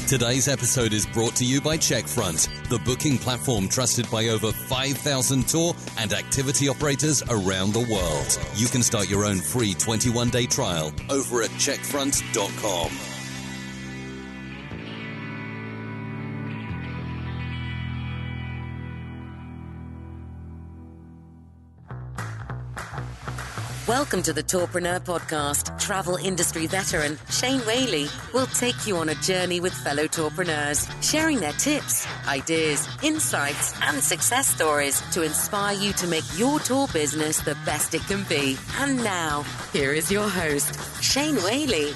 Today's episode is brought to you by Checkfront, the booking platform trusted by over 5,000 tour and activity operators around the world. You can start your own free 21-day trial over at checkfront.com. Welcome to the Tourpreneur Podcast. Travel industry veteran Shane Whaley will take you on a journey with fellow tourpreneurs, sharing their tips, ideas, insights, and success stories to inspire you to make your tour business the best it can be. And now, here is your host, Shane Whaley.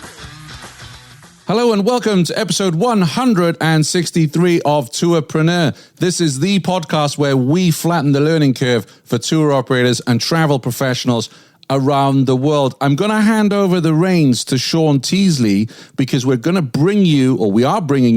Hello and welcome to episode 163 of Tourpreneur. This is the podcast where we flatten the learning curve for tour operators and travel professionals around the world. I'm going to hand over the reins to Sean Teasley because we are bringing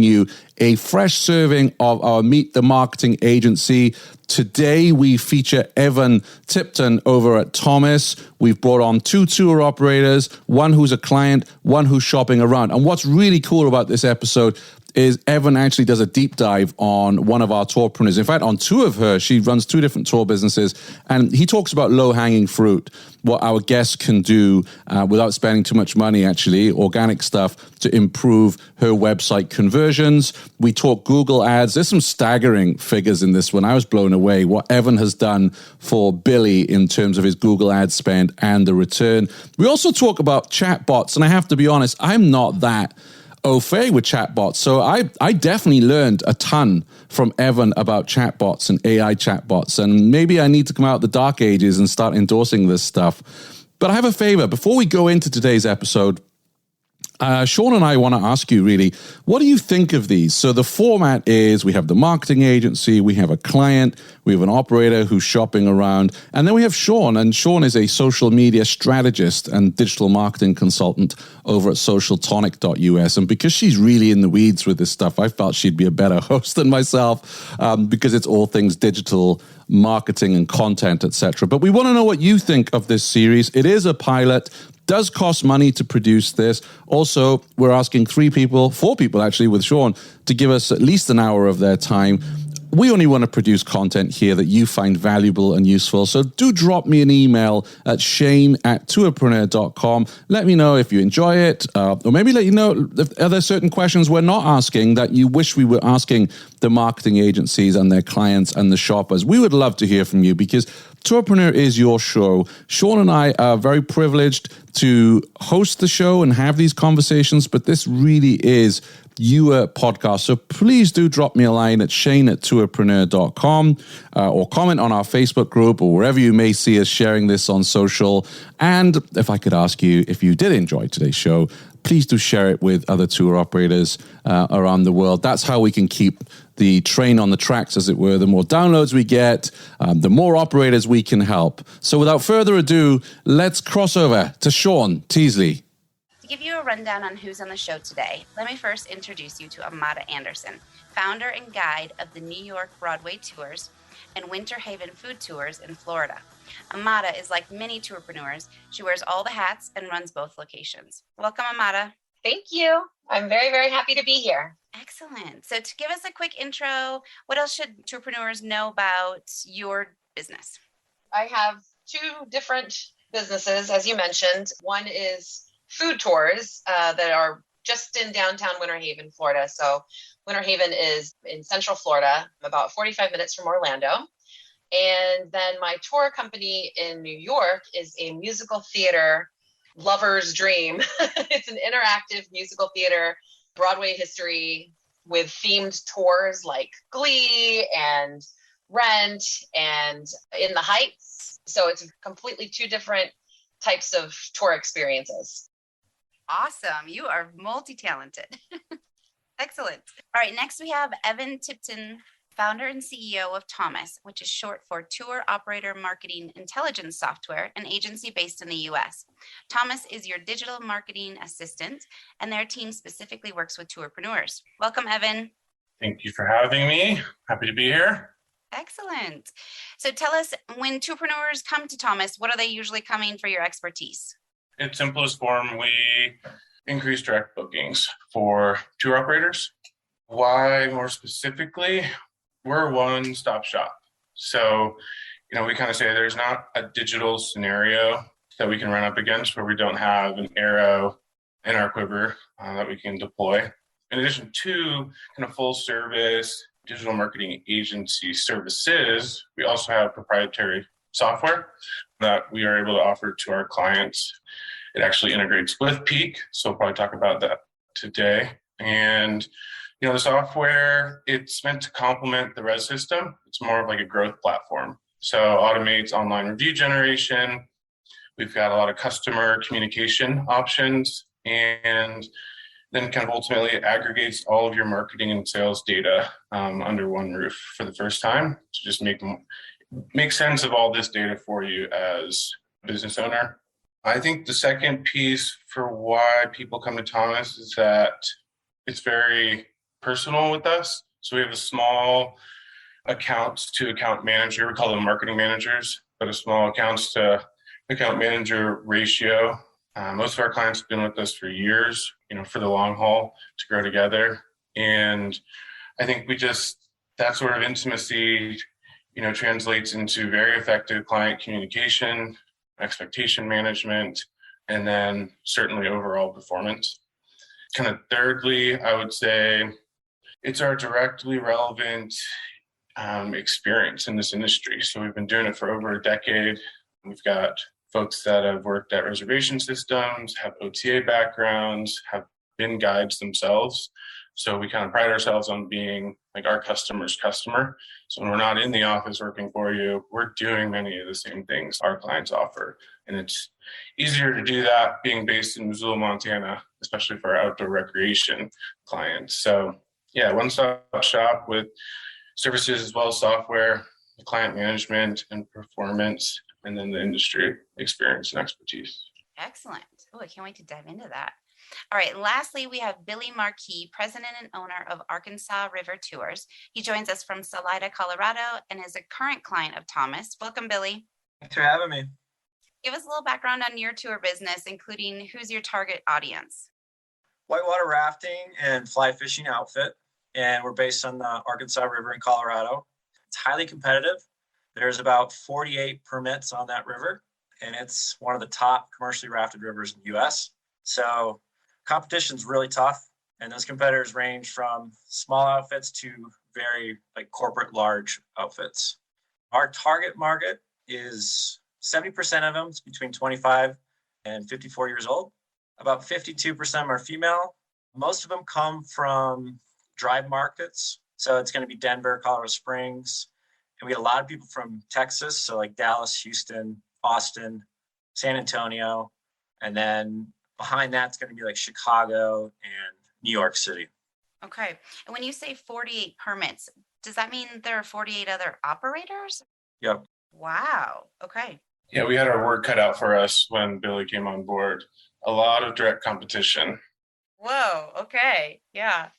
you a fresh serving of our Meet the Marketing Agency. Today, we feature Evan Tipton over at TOMIS. We've brought on two tour operators, one who's a client, one who's shopping around. And what's really cool about this episode is Evan actually does a deep dive on one of our tourpreneurs. In fact, on two of her, she runs two different tour businesses, and he talks about low-hanging fruit, what our guests can do without spending too much money, actually, organic stuff to improve her website conversions. We talk Google ads. There's some staggering figures in this one. I was blown away what Evan has done for Billy in terms of his Google ad spend and the return. We also talk about chatbots, and I have to be honest, I'm not that au fait with chatbots. So I definitely learned a ton from Evan about chatbots and AI chatbots. And maybe I need to come out of the dark ages and start endorsing this stuff. But I have a favor. Before we go into today's episode, Sean and I want to ask you really, what do you think of these? So the format is we have the marketing agency, we have a client, we have an operator who's shopping around, and then we have Sean. And Sean is a social media strategist and digital marketing consultant over at socialtonic.us. And because she's really in the weeds with this stuff, I felt she'd be a better host than myself because it's all things digital marketing and content, etc. But we want to know what you think of this series. It is a pilot. Does cost money to produce this. Also, we're asking four people actually with Sean to give us at least an hour of their time. We only want to produce content here that you find valuable and useful. So do drop me an email at shane@tourpreneur.com. Let me know if you enjoy it, or maybe let you know if are there certain questions we're not asking that you wish we were asking the marketing agencies and their clients and the shoppers. We would love to hear from you because Tourpreneur is your show. Sean and I are very privileged to host the show and have these conversations, but this really is your podcast. So please do drop me a line at shane@tourpreneur.com or comment on our Facebook group or wherever you may see us sharing this on social. And if I could ask you, if you did enjoy today's show, please do share it with other tour operators around the world. That's how we can keep the train on the tracks, as it were. The more downloads we get, the more operators we can help. So without further ado, let's cross over to Sean Teasley. To give you a rundown on who's on the show today, let me first introduce you to Amada Anderson, founder and guide of the New York Broadway Tours and Winter Haven Food Tours in Florida. Amada is like many tourpreneurs. She wears all the hats and runs both locations. Welcome, Amada. Thank you. I'm very, very happy to be here. Excellent. So to give us a quick intro, what else should tourpreneurs know about your business? I have two different businesses, as you mentioned. One is food tours that are just in downtown Winter Haven, Florida. So Winter Haven is in Central Florida, about 45 minutes from Orlando. And then my tour company in New York is a musical theater lover's dream. It's an interactive musical theater, Broadway history with themed tours like Glee and Rent and In the Heights. So it's completely two different types of tour experiences. Awesome. You are multi-talented. Excellent. All right. Next, we have Evan Tipton, founder and CEO of TOMIS, which is short for Tour Operator Marketing Intelligence Software, an agency based in the U.S. TOMIS is your digital marketing assistant, and their team specifically works with tourpreneurs. Welcome, Evan. Thank you for having me. Happy to be here. Excellent. So tell us, when tourpreneurs come to TOMIS, what are they usually coming for your expertise? In simplest form, we increase direct bookings for tour operators. Why more specifically? We're a one-stop shop. So, we kind of say there's not a digital scenario that we can run up against where we don't have an arrow in our quiver that we can deploy. In addition to kind of full service digital marketing agency services, we also have proprietary software that we are able to offer to our clients. It actually integrates with Peak, so we'll probably talk about that today. And the software, it's meant to complement the res system. It's more of like a growth platform. So automates online review generation. We've got a lot of customer communication options, and then kind of ultimately aggregates all of your marketing and sales data under one roof for the first time to just make sense of all this data for you as a business owner. I think the second piece for why people come to Thomis is that it's very personal with us. So we have a small accounts to account manager. We call them marketing managers, but a small accounts to account manager ratio. Most of our clients have been with us for years, for the long haul to grow together. And I think that sort of intimacy, translates into very effective client communication, expectation management, and then certainly overall performance. Kind of thirdly, I would say it's our directly relevant experience in this industry. So we've been doing it for over a decade. We've got folks that have worked at reservation systems, have OTA backgrounds, have been guides themselves. So we kind of pride ourselves on being like our customer's customer. So when we're not in the office working for you, we're doing many of the same things our clients offer. And it's easier to do that being based in Missoula, Montana, especially for our outdoor recreation clients. So yeah, one-stop shop with services as well as software, client management and performance, and then the industry experience and expertise. Excellent. Oh, I can't wait to dive into that. All right. Lastly, we have Billy Marquis, president and owner of Arkansas River Tours. He joins us from Salida, Colorado, and is a current client of Thomis. Welcome, Billy. Thanks for having me. Give us a little background on your tour business, including who's your target audience. Whitewater rafting and fly fishing outfit, and we're based on the Arkansas River in Colorado. It's highly competitive. There's about 48 permits on that river, and it's one of the top commercially rafted rivers in the U.S. So competition's really tough, and those competitors range from small outfits to very corporate large outfits. Our target market is 70% of them is between 25 and 54 years old. About 52% of them are female. Most of them come from drive markets. So it's going to be Denver, Colorado Springs. And we get a lot of people from Texas. So like Dallas, Houston, Austin, San Antonio. And then behind that's going to be like Chicago and New York City. Okay. And when you say 48 permits, does that mean there are 48 other operators? Yep. Wow. Okay. Yeah, we had our work cut out for us when Billy came on board. A lot of direct competition. Whoa. Okay. Yeah.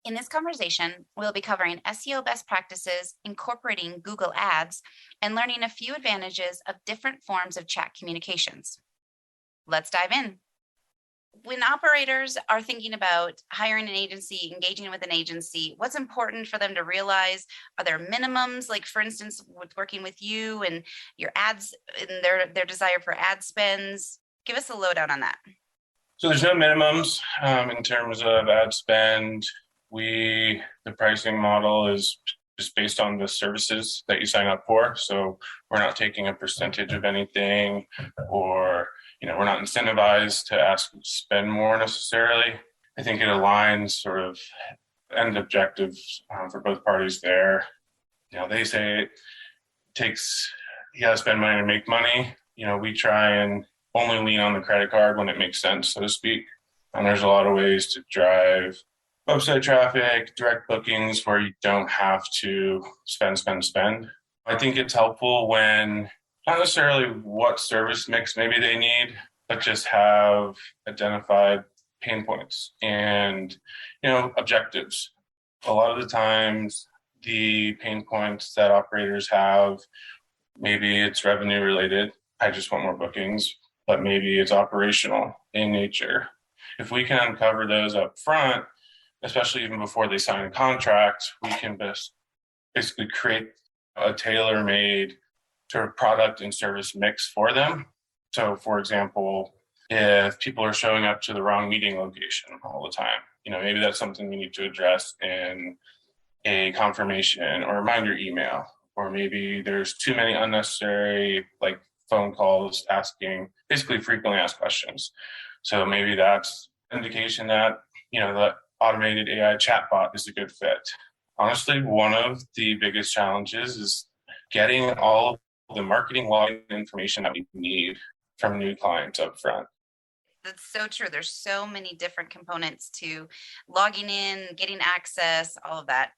In this conversation, we'll be covering SEO best practices, incorporating Google Ads, and learning a few advantages of different forms of chat communications. Let's dive in. When operators are thinking about hiring an agency, engaging with an agency, what's important for them to realize? Are there minimums, like for instance, with working with you and your ads and their desire for ad spends? Give us a lowdown on that. So there's no minimums in terms of ad spend. The pricing model is just based on the services that you sign up for. So we're not taking a percentage of anything, or we're not incentivized to ask them to spend more necessarily. I think it aligns sort of end objectives for both parties there. They say you got to spend money to make money. We try and only lean on the credit card when it makes sense, so to speak. And there's a lot of ways to drive website traffic, direct bookings where you don't have to spend. I think it's helpful when not necessarily what service mix maybe they need, but just have identified pain points and, objectives. A lot of the times the pain points that operators have, maybe it's revenue related. I just want more bookings, but maybe it's operational in nature. If we can uncover those up front, especially even before they sign a contract, we can basically create a tailor-made sort of product and service mix for them. So, for example, if people are showing up to the wrong meeting location all the time, maybe that's something we need to address in a confirmation or reminder email, or maybe there's too many unnecessary phone calls asking basically frequently asked questions. So maybe that's indication that, the automated AI chatbot is a good fit. Honestly, one of the biggest challenges is getting all of the marketing login information that we need from new clients up front. That's so true. There's so many different components to logging in, getting access, all of that.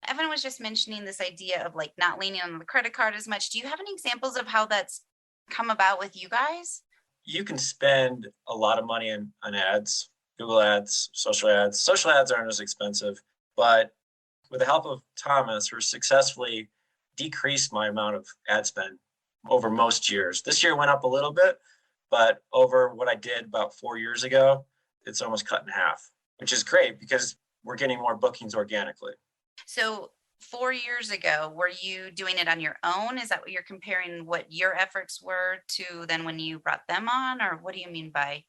Evan was just mentioning this idea of not leaning on the credit card as much. Do you have any examples of how that's come about with you guys? You can spend a lot of money on ads, Google ads, social ads. Social ads aren't as expensive, but with the help of Thomas, we're successfully decreased my amount of ad spend over most years. This year went up a little bit, but over what I did about 4 years ago, it's almost cut in half, which is great because we're getting more bookings organically. So 4 years ago, were you doing it on your own? Is that what you're comparing what your efforts were to then when you brought them on? Or what do you mean by?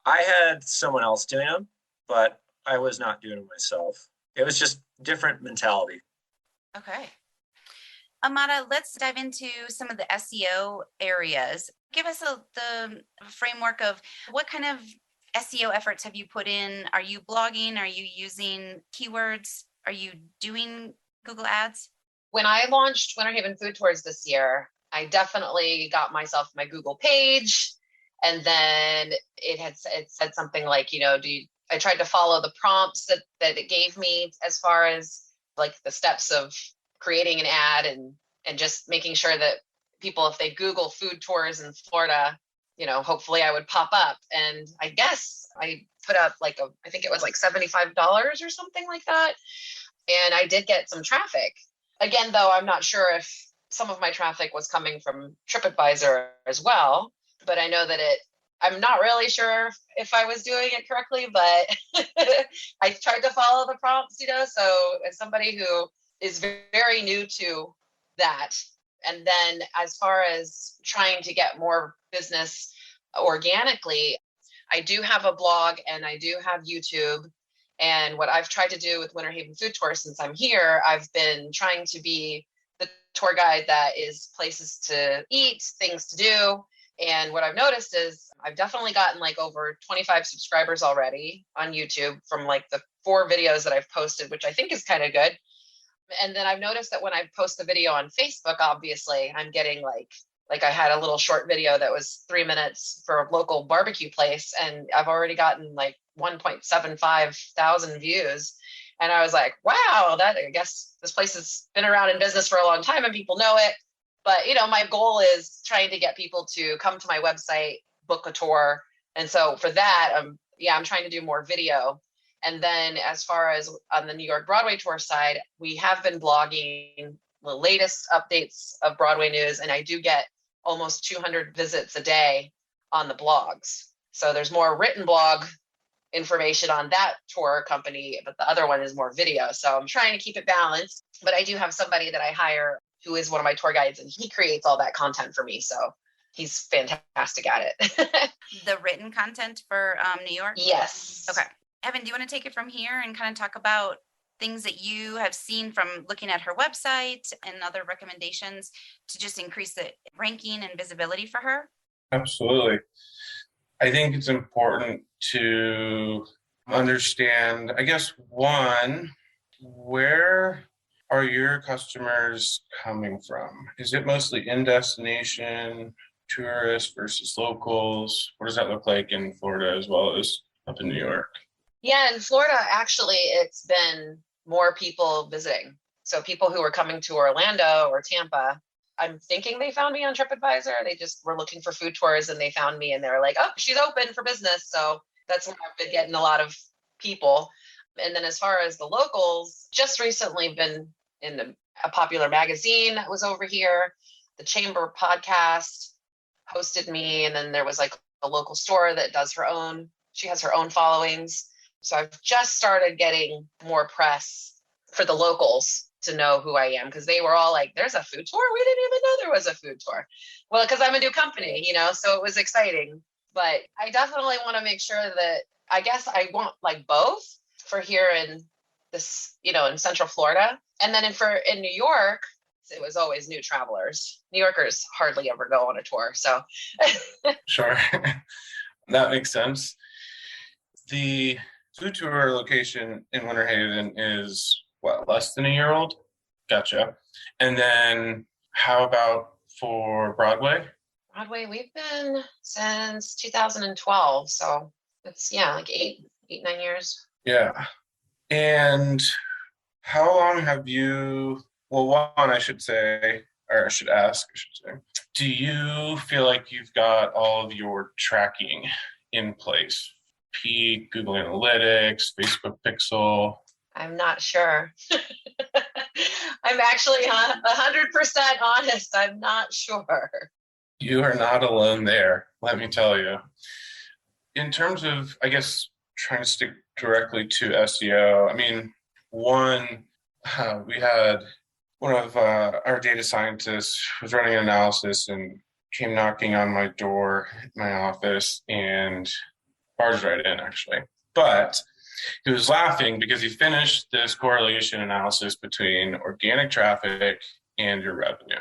I had someone else doing them, but I was not doing it myself. It was just different mentality. Okay. Amada, let's dive into some of the SEO areas. Give us the framework of what kind of SEO efforts have you put in? Are you blogging? Are you using keywords? Are you doing Google Ads? When I launched Winter Haven Food Tours this year, I definitely got myself my Google page. And then it said something like, I tried to follow the prompts that it gave me as far as the steps of creating an ad and just making sure that people, if they Google food tours in Florida, hopefully I would pop up. And I guess I put up I think it was $75 or something like that. And I did get some traffic. Again, though, I'm not sure if some of my traffic was coming from TripAdvisor as well, but I know that I'm not really sure if I was doing it correctly, but I tried to follow the prompts, so as somebody who is very new to that. And then as far as trying to get more business organically, I do have a blog and I do have YouTube. And what I've tried to do with Winter Haven Food Tour since I'm here, I've been trying to be the tour guide that is places to eat, things to do. And what I've noticed is I've definitely gotten over 25 subscribers already on YouTube from the 4 videos that I've posted, which I think is kind of good. And then I've noticed that when I post a video on Facebook, obviously I'm getting I had a little short video that was 3 minutes for a local barbecue place. And I've already gotten 1.75 thousand views. And I was like, wow, I guess this place has been around in business for a long time and people know it. But, my goal is trying to get people to come to my website, book a tour. And so for that, I'm trying to do more video. And then as far as on the New York Broadway tour side, we have been blogging the latest updates of Broadway news. And I do get almost 200 visits a day on the blogs. So there's more written blog information on that tour company, but the other one is more video. So I'm trying to keep it balanced. But I do have somebody that I hire who is one of my tour guides, and he creates all that content for me. So he's fantastic at it. The written content for New York? Yes. Okay. Evan, do you want to take it from here and kind of talk about things that you have seen from looking at her website and other recommendations to just increase the ranking and visibility for her? Absolutely. I think it's important to understand, I guess, one, where are your customers coming from? Is it mostly in destination, tourists versus locals? What does that look like in Florida as well as up in New York? Yeah, in Florida, actually, it's been more people visiting. So people who are coming to Orlando or Tampa, I'm thinking they found me on TripAdvisor. They just were looking for food tours and they found me and they were like, oh, she's open for business. So that's where I've been getting a lot of people. And then as far as the locals, just recently been in a popular magazine that was over here. The Chamber podcast hosted me. And then there was a local store that does she has her own followings. So I've just started getting more press for the locals to know who I am, because they were all like, there's a food tour? We didn't even know there was a food tour. Well, because I'm a new company, so it was exciting. But I definitely want to make sure that, I guess I want like both for here in this, in Central Florida. And then in New York, it was always new travelers. New Yorkers hardly ever go on a tour. So Sure. That makes sense. The food tour location in Winter Haven is less than a year old? Gotcha. And then how about for Broadway? Broadway, we've been since 2012. So it's, like 9 years. Yeah. And how long have you, one, I should say, or I should ask, do you feel like you've got all of your tracking in place? Peak, Google Analytics, Facebook Pixel? I'm not sure. I'm actually 100% honest. I'm not sure. You are not alone there, let me tell you. In terms of, I guess, trying to stick directly to SEO, we had one of our data scientists was running an analysis and came knocking on my door at my office and barged right in, actually. But he was laughing because he finished this correlation analysis between organic traffic and your revenue.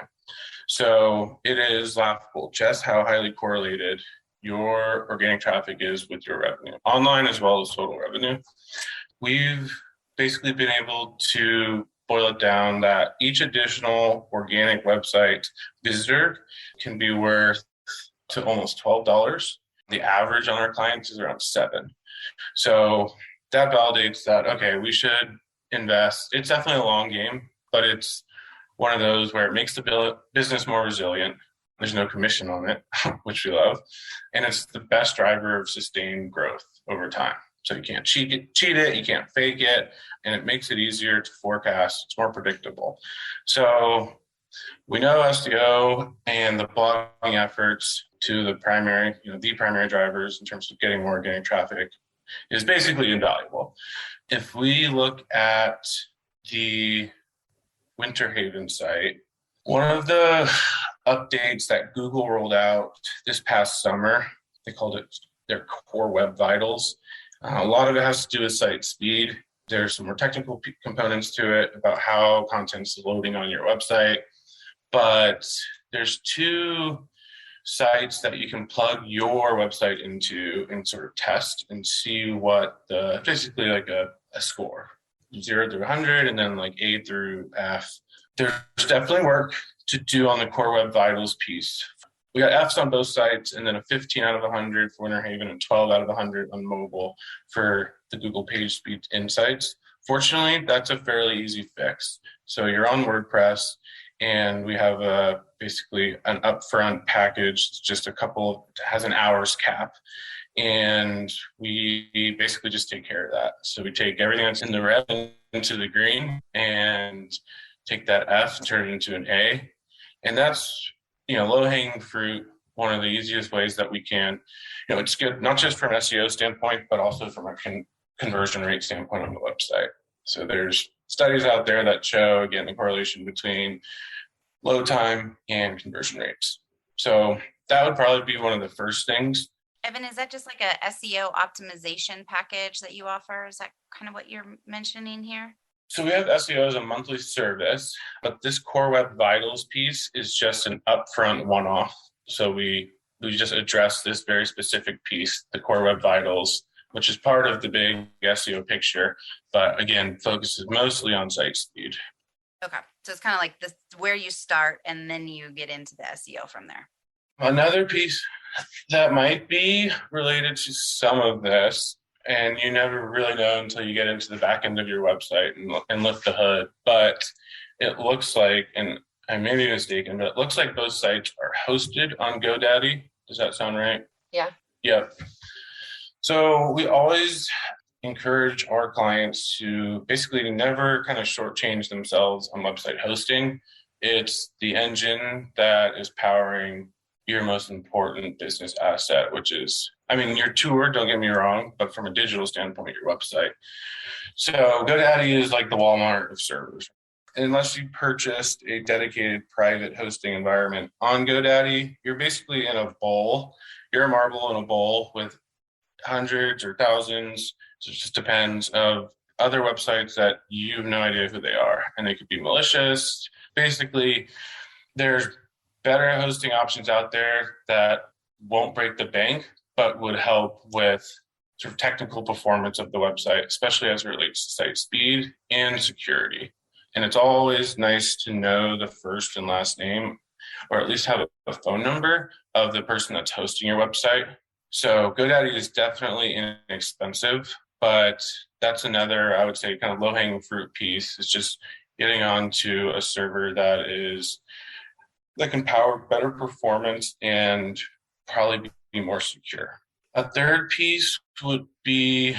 So it is laughable just how highly correlated your organic traffic is with your revenue, online as well as total revenue. We've basically been able to boil it down that each additional organic website visitor can be worth to almost $12. The average on our clients is around $7. So that validates that, okay, we should invest. It's definitely a long game, but it's one of those where it makes the business more resilient. There's no commission on it, which we love. And it's the best driver of sustained growth over time. So you can't cheat it, you can't fake it, and it makes it easier to forecast. It's more predictable. So we know SEO and the blogging efforts to the primary drivers in terms of getting more organic traffic is basically invaluable. If we look at the Winter Haven site, one of the updates that Google rolled out this past summer, they called it their Core Web Vitals. A lot of it has to do with site speed. There's some more technical components to it about how content's loading on your website. But there's 2 sites that you can plug your website into and sort of test and see what basically like a score, 0 through 100, and then like A through F. There's definitely work to do on the Core Web Vitals piece. We got Fs on both sites, and then a 15 out of 100 for Winter Haven and 12 out of 100 on mobile for the Google Page Speed Insights. Fortunately, that's a fairly easy fix. So you're on WordPress, and we have basically an upfront package. It's just has an hours cap, and we basically just take care of that. So we take everything that's in the red into the green and take that F, turn it into an A. And that's, low-hanging fruit, one of the easiest ways that we can, it's good, not just from an SEO standpoint, but also from a conversion rate standpoint on the website. So there's studies out there that show, again, the correlation between load time and conversion rates. So that would probably be one of the first things. Evan, is that just like a SEO optimization package that you offer? Is that kind of what you're mentioning here? So we have SEO as a monthly service, but this Core Web Vitals piece is just an upfront one-off. So we just address this very specific piece, the Core Web Vitals, which is part of the big SEO picture, but again, focuses mostly on site speed. Okay. So it's kind of like this where you start and then you get into the SEO from there. Another piece that might be related to some of this, and you never really know until you get into the back end of your website and lift the hood, but it looks like, and I may be mistaken, but it looks like both sites are hosted on GoDaddy. Does that sound right? Yeah. Yep. So we always encourage our clients to basically never kind of shortchange themselves on website hosting. It's the engine that is powering your most important business asset, which is, I mean, your tour, don't get me wrong, but from a digital standpoint, your website. So GoDaddy is like the Walmart of servers. Unless you purchased a dedicated private hosting environment on GoDaddy, you're basically in a bowl. You're a marble in a bowl with hundreds or thousands, it just depends, of other websites that you have no idea who they are. And they could be malicious. Basically, there's better hosting options out there that won't break the bank, but would help with sort of technical performance of the website, especially as it relates to site speed and security. And it's always nice to know the first and last name, or at least have a phone number of the person that's hosting your website. So GoDaddy is definitely inexpensive, but that's another, I would say, kind of low-hanging fruit piece. It's just getting onto a server that can power better performance and probably be more secure. A third piece would be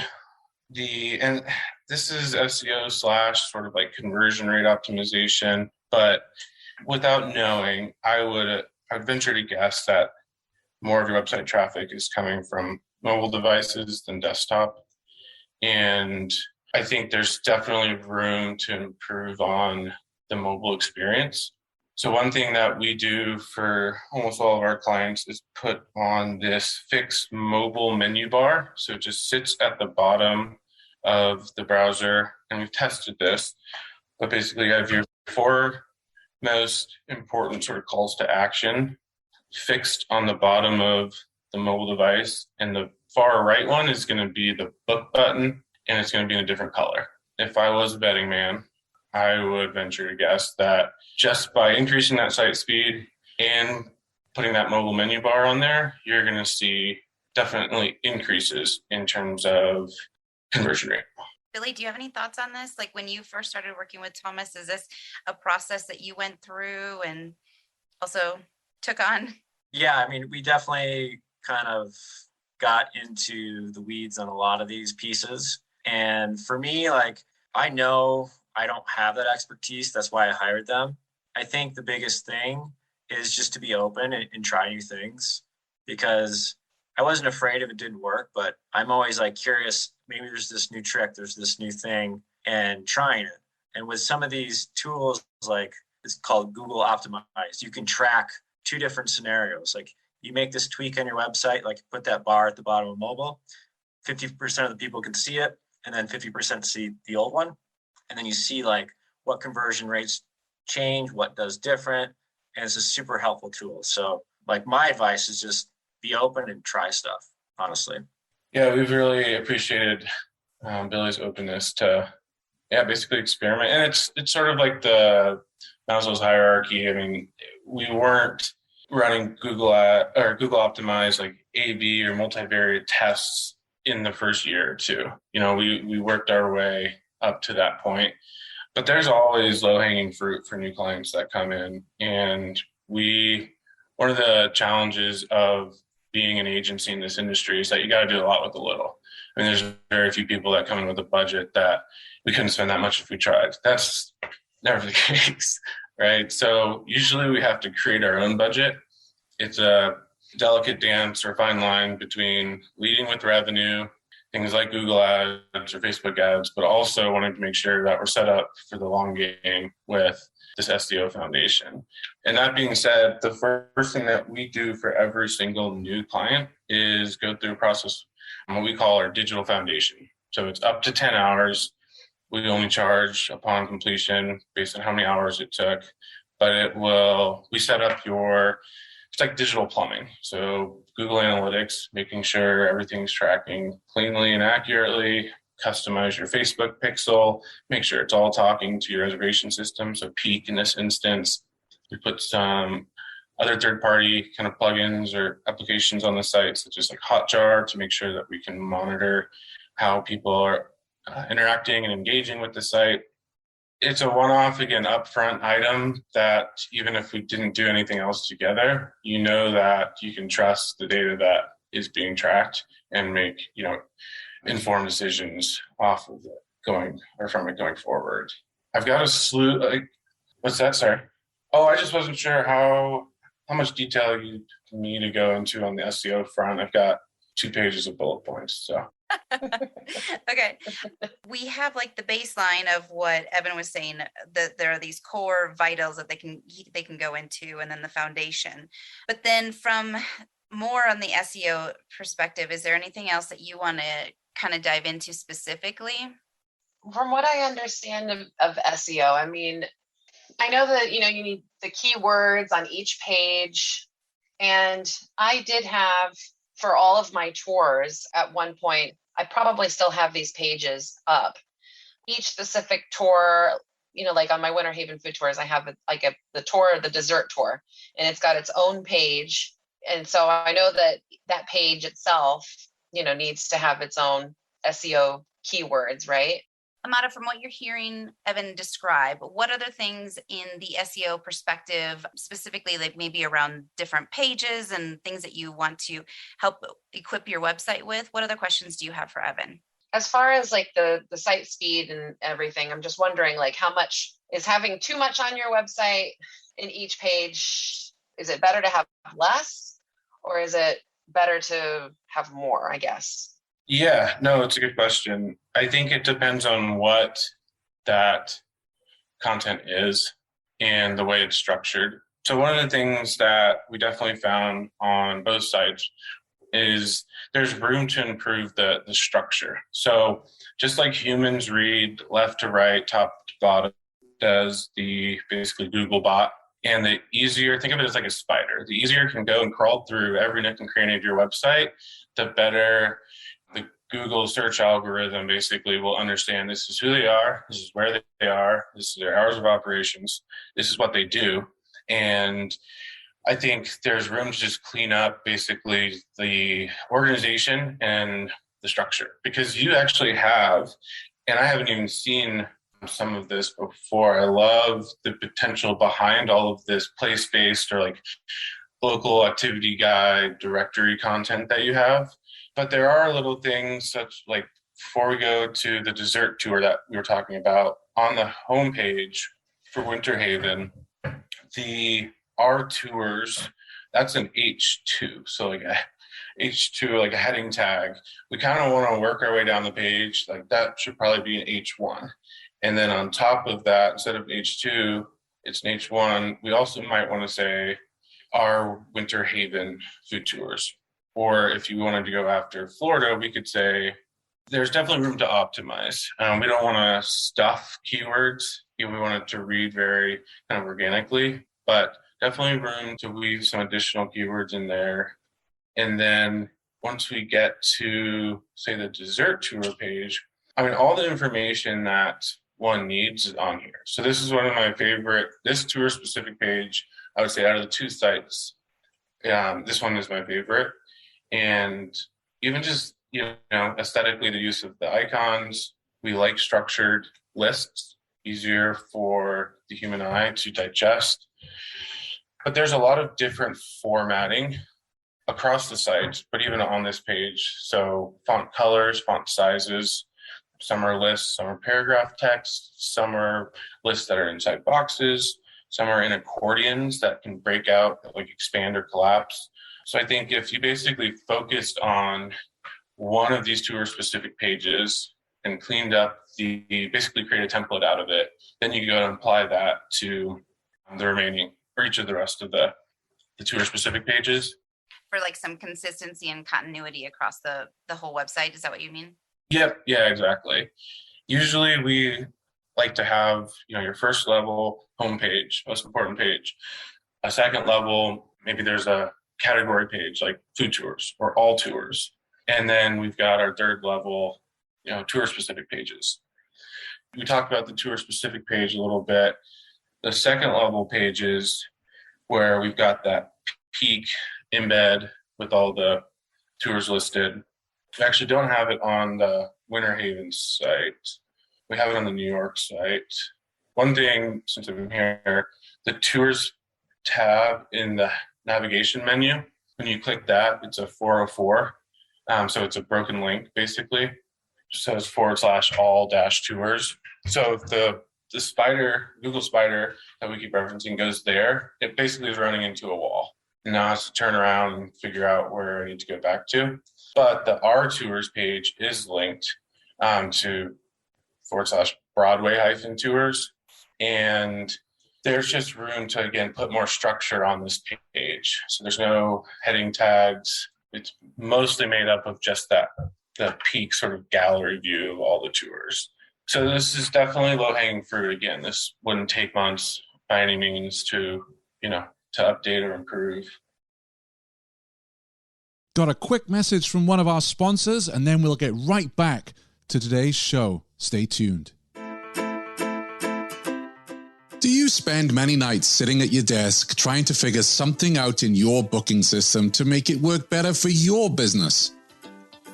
and this is SEO / sort of like conversion rate optimization, but without knowing, I'd venture to guess that more of your website traffic is coming from mobile devices than desktop. And I think there's definitely room to improve on the mobile experience. So one thing that we do for almost all of our clients is put on this fixed mobile menu bar. So it just sits at the bottom of the browser, and we've tested this. But basically, you have your 4 most important sort of calls to action fixed on the bottom of the mobile device. And the far right one is going to be the book button, and it's going to be in a different color. If I was a betting man, I would venture to guess that just by increasing that site speed and putting that mobile menu bar on there, you're going to see definitely increases in terms of conversion rate. Billy, do you have any thoughts on this? Like when you first started working with TOMIS, is this a process that you went through and also took on? Yeah, I mean, we definitely kind of got into the weeds on a lot of these pieces. And for me, like, I know I don't have that expertise. That's why I hired them. I think the biggest thing is just to be open and try new things, because I wasn't afraid if it didn't work, but I'm always like curious, maybe there's this new trick, there's this new thing, and trying it. And with some of these tools, like it's called Google Optimized, you can track 2 different scenarios. Like you make this tweak on your website, like put that bar at the bottom of mobile, 50% of the people can see it, and then 50% see the old one. And then you see like what conversion rates change, what does different. And it's a super helpful tool. So like my advice is just be open and try stuff, honestly. Yeah, we've really appreciated Billy's openness to, basically experiment. And it's sort of like the Maslow's hierarchy. I mean, we weren't running Google Optimized like A/B or multivariate tests in the first year or 2. You know, we worked our way up to that point. But there's always low-hanging fruit for new clients that come in. And one of the challenges of being an agency in this industry is that you got to do a lot with a little. I mean, there's very few people that come in with a budget that we couldn't spend that much if we tried. That's never the case, right? So usually we have to create our own budget. It's a delicate dance or fine line between leading with revenue, things like Google ads or Facebook ads, but also wanting to make sure that we're set up for the long game with this SEO foundation. And that being said, the first thing that we do for every single new client is go through a process, what we call our digital foundation. So it's up to 10 hours. We only charge upon completion based on how many hours it took, but we set up it's like digital plumbing. So Google Analytics, making sure everything's tracking cleanly and accurately, customize your Facebook pixel, make sure it's all talking to your reservation system. So Peak in this instance, we put some other third-party kind of plugins or applications on the site, such as like Hotjar, to make sure that we can monitor how people are interacting and engaging with the site. It's a one-off, again, upfront item that even if we didn't do anything else together, you know that you can trust the data that is being tracked and make, informed decisions off of it from it going forward. I've got a slew. What's that? Sorry. Oh, I just wasn't sure how how much detail you need me to go into on the SEO front. I've got 2 pages of bullet points. So okay. We have like the baseline of what Evan was saying, that there are these core vitals that they can go into, and then the foundation. But then from more on the SEO perspective, is there anything else that you want to kind of dive into specifically? From what I understand of SEO, I mean, I know that, you need the keywords on each page. And I did have, for all of my tours at one point, I probably still have these pages up. Each specific tour, like on my Winter Haven food tours, I have the dessert tour, and it's got its own page. And so I know that page itself, needs to have its own SEO keywords, right? Amada, from what you're hearing Evan describe, what other things in the SEO perspective, specifically like maybe around different pages and things that you want to help equip your website with? What other questions do you have for Evan? As far as like the site speed and everything, I'm just wondering, like, how much is having too much on your website in each page? Is it better to have less, or is it better to have more, I guess? yeah, no, it's a good question. I think it depends on what that content is and the way it's structured. So one of the things that we definitely found on both sides is there's room to improve the structure. So just like humans read left to right, top to bottom, does the basically Google bot. And the easier, think of it as like a spider, the easier it can go and crawl through every nook and cranny of your website, the better the Google search algorithm basically will understand this is who they are, this is where they are, this is their hours of operations, this is what they do. And I think there's room to just clean up basically the organization and the structure, because you actually have, and I haven't even seen some of this before. I love the potential behind all of this place-based or like local activity guide directory content that you have. But there are little things such like, before we go to the dessert tour that we were talking about, on the homepage for Winter Haven, our tours, that's an H2. So like a H2, like a heading tag. We kind of want to work our way down the page. Like that should probably be an H1. And then on top of that, instead of H2, it's an H1. We also might want to say our Winter Haven food tours. Or if you wanted to go after Florida, we could say there's definitely room to optimize. We don't want to stuff keywords. We want it to read very kind of organically, but definitely room to weave some additional keywords in there. And then once we get to, say, the dessert tour page, I mean, all the information that one needs is on here. So this is one of my favorite, this tour specific page, I would say out of the 2 sites, this one is my favorite. And even just, aesthetically, the use of the icons, we like structured lists, easier for the human eye to digest. But there's a lot of different formatting across the site, but even on this page. So font colors, font sizes, some are lists, some are paragraph text, some are lists that are inside boxes, some are in accordions that can break out, like expand or collapse. So I think if you basically focused on one of these tour specific pages and cleaned up basically create a template out of it, then you can go and apply that to the remaining, or each of the rest of the tour specific pages. For like some consistency and continuity across the whole website. Is that what you mean? Yep. Yeah, exactly. Usually we like to have, your first level homepage, most important page. A second level, maybe there's a category page like food tours or all tours. And then we've got our third level, tour specific pages. We talked about the tour specific page a little bit. The second level pages where we've got that peak embed with all the tours listed. We actually don't have it on the Winter Haven site. We have it on the New York site. One thing, since I'm here, the tours tab in the navigation menu, when you click that, it's a 404. So it's a broken link, basically. So it's /all-tours. So if the spider, Google spider that we keep referencing goes there, it basically is running into a wall. now has to turn around and figure out where I need to go back to. But the Our Tours page is linked to /Broadway-tours. And there's just room to, again, put more structure on this page. So there's no heading tags. It's mostly made up of just the peak sort of gallery view of all the tours. So this is definitely low-hanging fruit. Again, this wouldn't take months by any means to update or improve. Got a quick message from one of our sponsors, and then we'll get right back to today's show. Stay tuned. Do you spend many nights sitting at your desk trying to figure something out in your booking system to make it work better for your business?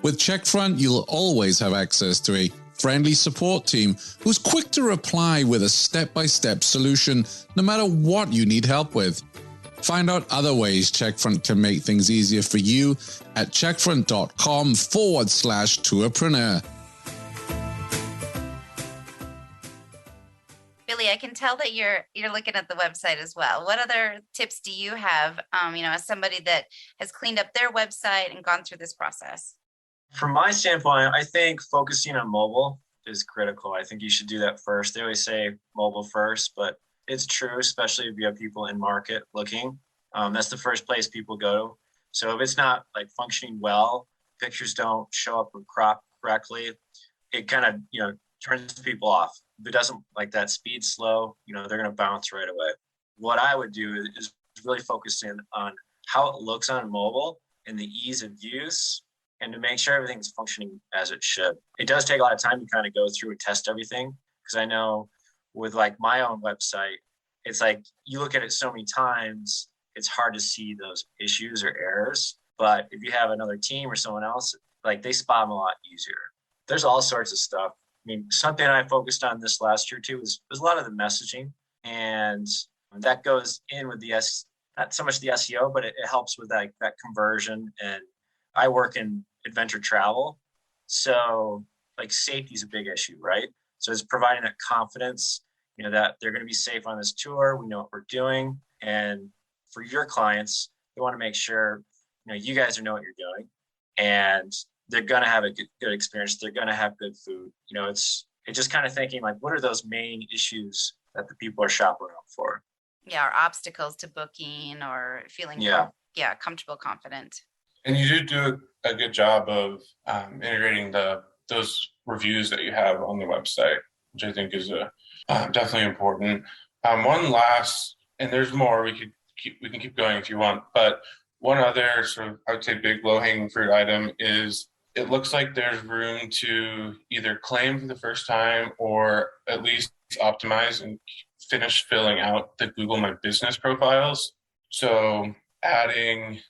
With Checkfront, you'll always have access to a friendly support team who's quick to reply with a step-by-step solution no matter what you need help with. Find out other ways Checkfront can make things easier for you at checkfront.com/tourpreneur. Billy, I can tell that you're looking at the website as well. What other tips do you have, as somebody that has cleaned up their website and gone through this process? From my standpoint, I think focusing on mobile is critical. I think you should do that first. They always say mobile first, but it's true, especially if you have people in market looking. That's the first place people go. So if it's not like functioning well, pictures don't show up or crop correctly, it kind of, turns people off. If it doesn't, like that speed slow, they're going to bounce right away. What I would do is really focus in on how it looks on mobile and the ease of use, and to make sure everything's functioning as it should. It does take a lot of time to kind of go through and test everything, because I know with like my own website, it's like you look at it so many times, it's hard to see those issues or errors. But if you have another team or someone else, like they spot them a lot easier. There's all sorts of stuff. I mean, something I focused on this last year too was a lot of the messaging, and that goes in with the not so much the SEO, but it helps with that conversion. And I work in adventure travel, so like safety is a big issue, right? So it's providing that confidence, that they're going to be safe on this tour. We know what we're doing, and for your clients, they want to make sure you guys know what you're doing, and they're going to have a good experience. They're going to have good food. It's just kind of thinking like, what are those main issues that the people are shopping around for? Yeah, or obstacles to booking or feeling comfortable, confident. And you do a good job of integrating those reviews that you have on the website, which I think is definitely important. One last, and there's more. We can keep going if you want, but one other sort of, I would say, big low-hanging fruit item is it looks like there's room to either claim for the first time or at least optimize and finish filling out the Google My Business profiles. So adding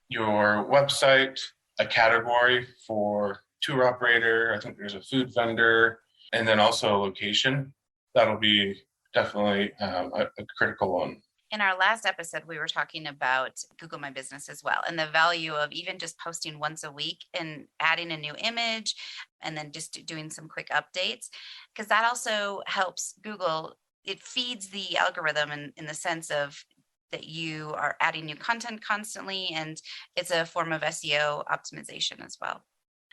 your website, a category for tour operator, I think there's a food vendor, and then also a location. That'll be definitely a critical one. In our last episode, we were talking about Google My Business as well, and the value of even just posting once a week and adding a new image and then just doing some quick updates, because that also helps Google. It feeds the algorithm in the sense of that you are adding new content constantly, and it's a form of SEO optimization as well.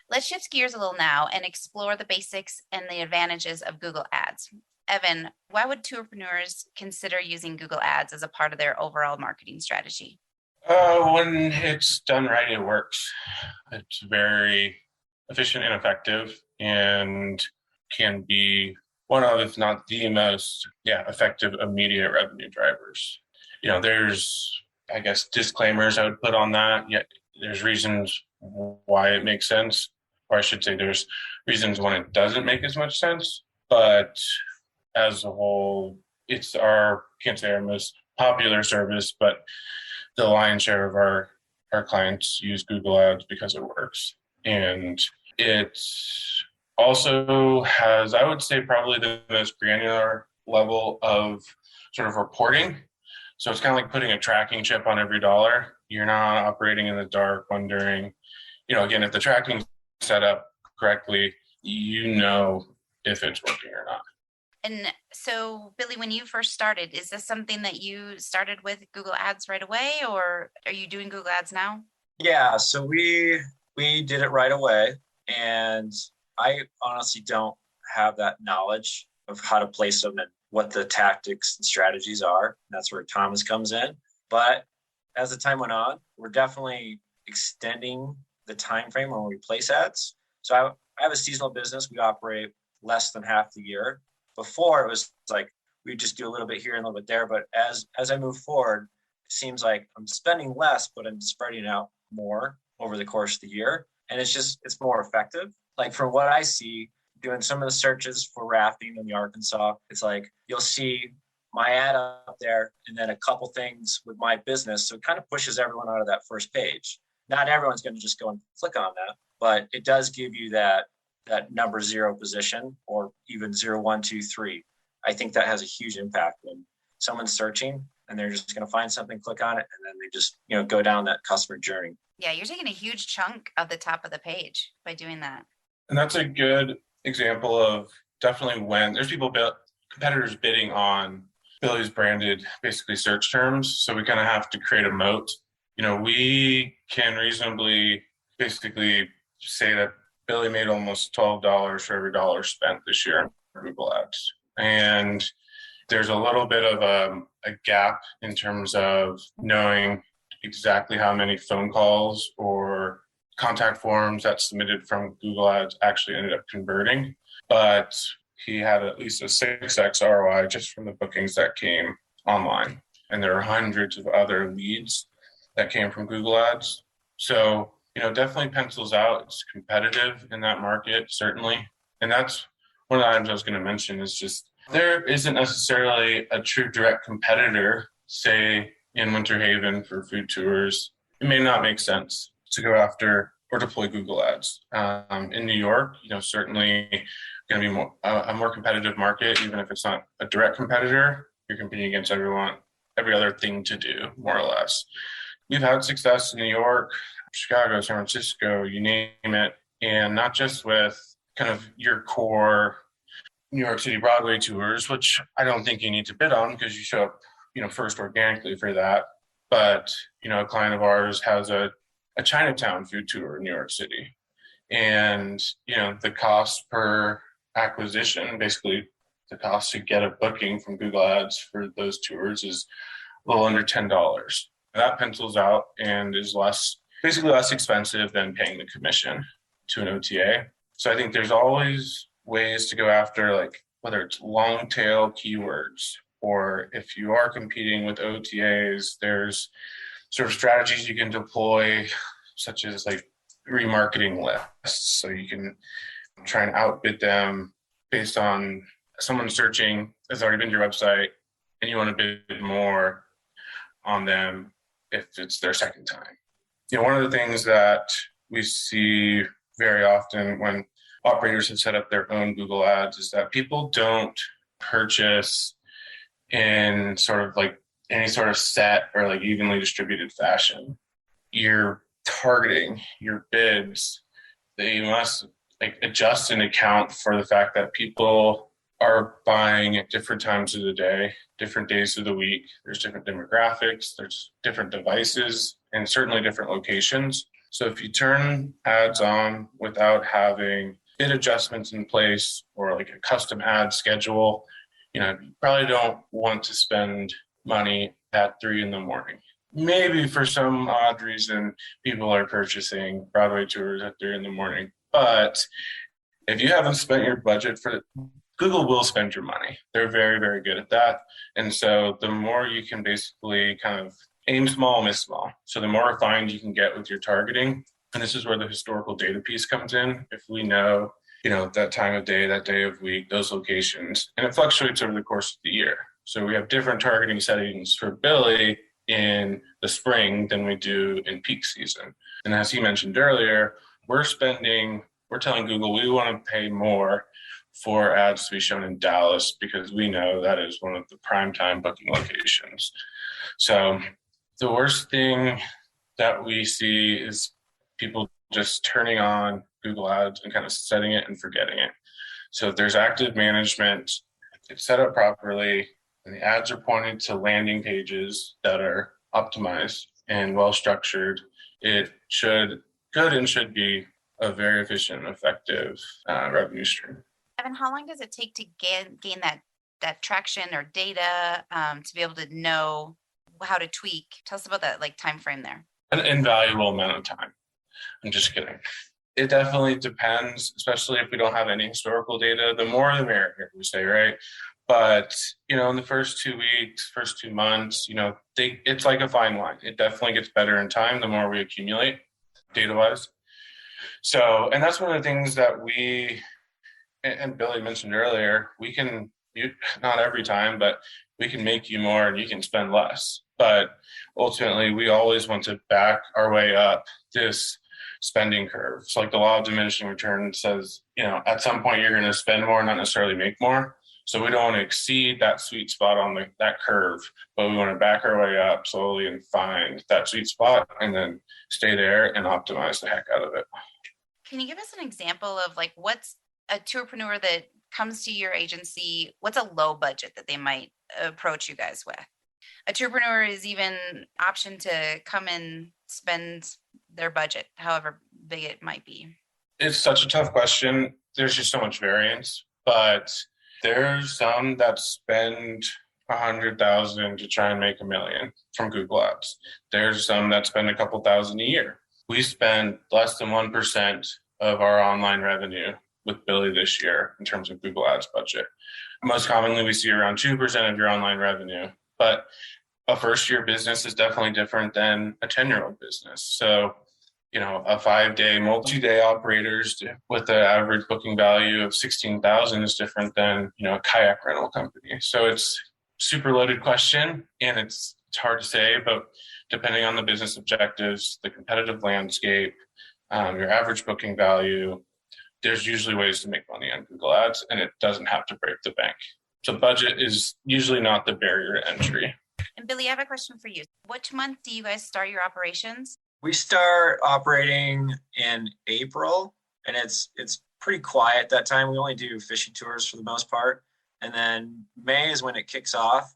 Let's shift gears a little now and explore the basics and the advantages of Google Ads. Evan, why would tourpreneurs consider using Google Ads as a part of their overall marketing strategy? When it's done right, it works. It's very efficient and effective, and can be one of, if not the most, effective immediate revenue drivers. There's, I guess, disclaimers I would put on that. Yet there's reasons why it makes sense, or I should say there's reasons when it doesn't make as much sense. But as a whole, it's can't say our most popular service, but the lion's share of our clients use Google Ads because it works. And it also has, I would say, probably the most granular level of sort of reporting. So it's kind of like putting a tracking chip on every dollar. You're not operating in the dark, wondering, again, if the tracking's set up correctly, if it's working or not. And so, Billy, when you first started, is this something that you started with Google Ads right away, or are you doing Google Ads now? Yeah, so we did it right away, and I honestly don't have that knowledge of how to place them and what the tactics and strategies are. That's where Thomas comes in. But as the time went on, we're definitely extending the time frame when we place ads. So I have a seasonal business. We operate less than half the year. Before it was like we just do a little bit here and a little bit there. But as I move forward, it seems like I'm spending less, but I'm spreading out more over the course of the year. And it's more effective. Like from what I see, doing some of the searches for rafting in the Arkansas, it's like you'll see my ad up there and then a couple things with my business. So it kind of pushes everyone out of that first page. Not everyone's going to just go and click on that, but it does give you that number 0 position, or even 0, 1, 2, 3. I think that has a huge impact when someone's searching and they're just going to find something, click on it, and then they just, go down that customer journey. Yeah, you're taking a huge chunk of the top of the page by doing that. And that's a good example of definitely when there's competitors bidding on Billy's branded basically search terms. So we kind of have to create a moat. We can reasonably basically say that Billy made almost $12 for every dollar spent this year on Google Ads. And there's a little bit of a gap in terms of knowing exactly how many phone calls or contact forms that submitted from Google Ads actually ended up converting. But he had at least a 6x ROI just from the bookings that came online. And there are hundreds of other leads that came from Google Ads. So, definitely pencils out. It's competitive in that market, certainly. And that's one of the items I was going to mention is just there isn't necessarily a true direct competitor, say in Winter Haven for food tours. It may not make sense to go after or deploy Google Ads. In New York, certainly going to be a more competitive market, even if it's not a direct competitor. You're competing against every other thing to do, more or less. We've had success in New York, Chicago, San Francisco, you name it, and not just with kind of your core New York City Broadway tours, which I don't think you need to bid on because you show up, first organically for that. But, a client of ours has a Chinatown food tour in New York City. And, the cost per acquisition, basically the cost to get a booking from Google Ads for those tours is a little under $10. That pencils out and is basically less expensive than paying the commission to an OTA. So I think there's always ways to go after, like whether it's long tail keywords, or if you are competing with OTAs, there's sort of strategies you can deploy, such as like remarketing lists. So you can try and outbid them based on someone searching has already been to your website and you want to bid more on them if it's their second time. One of the things that we see very often when operators have set up their own Google Ads is that people don't purchase in sort of like any sort of set or like evenly distributed fashion. You're targeting your bids, they must like adjust and account for the fact that people are buying at different times of the day, different days of the week. There's different demographics, there's different devices, and certainly different locations. So if you turn ads on without having bid adjustments in place or like a custom ad schedule, you probably don't want to spend money at 3 a.m. Maybe for some odd reason, people are purchasing Broadway tours at 3 a.m. But if you haven't spent your budget for it, Google will spend your money. They're very, very good at that. And so the more you can basically kind of aim small, miss small. So the more refined you can get with your targeting, and this is where the historical data piece comes in. If we know, that time of day, that day of week, those locations, and it fluctuates over the course of the year. So we have different targeting settings for Billy in the spring than we do in peak season. And as he mentioned earlier, we're telling Google we want to pay more for ads to be shown in Dallas because we know that is one of the primetime booking locations. So the worst thing that we see is people just turning on Google Ads and kind of setting it and forgetting it. So if there's active management it's set up properly, and the ads are pointed to landing pages that are optimized and well structured, it could and should be a very efficient and effective revenue stream. Evan, how long does it take to gain that traction or data to be able to know how to tweak? Tell us about that time frame there. An invaluable amount of time. I'm just kidding. It definitely depends, especially if we don't have any historical data. The more the merrier, we say, right? But, in the first 2 weeks, first 2 months, it's like a fine wine. It definitely gets better in time the more we accumulate data-wise. So, and that's one of the things that we, and Billy mentioned earlier, not every time, but we can make you more and you can spend less. But ultimately, we always want to back our way up this spending curve. So like the law of diminishing return says, at some point you're going to spend more, not necessarily make more. So we don't want to exceed that sweet spot on that curve, but we want to back our way up slowly and find that sweet spot and then stay there and optimize the heck out of it. Can you give us an example of what's a tourpreneur that comes to your agency? What's a low budget that they might approach you guys with? A tourpreneur is even option to come and spend their budget, however big it might be. It's such a tough question. There's just so much variance, but there's some that spend $100,000 to try and make $1 million from Google Ads. There's some that spend a couple thousand a year. We spend less than 1% of our online revenue with Billy this year in terms of Google Ads budget. Most commonly, we see around 2% of your online revenue, but a first-year business is definitely different than a 10-year-old business. So, a 5-day, multi-day operators with an average booking value of $16,000 is different than, a kayak rental company. So it's super loaded question, and it's hard to say, but depending on the business objectives, the competitive landscape, your average booking value, there's usually ways to make money on Google Ads, and it doesn't have to break the bank. So budget is usually not the barrier to entry. And Billy, I have a question for you. Which month do you guys start your operations? We start operating in April, and it's pretty quiet that time. We only do fishing tours for the most part. And then May is when it kicks off.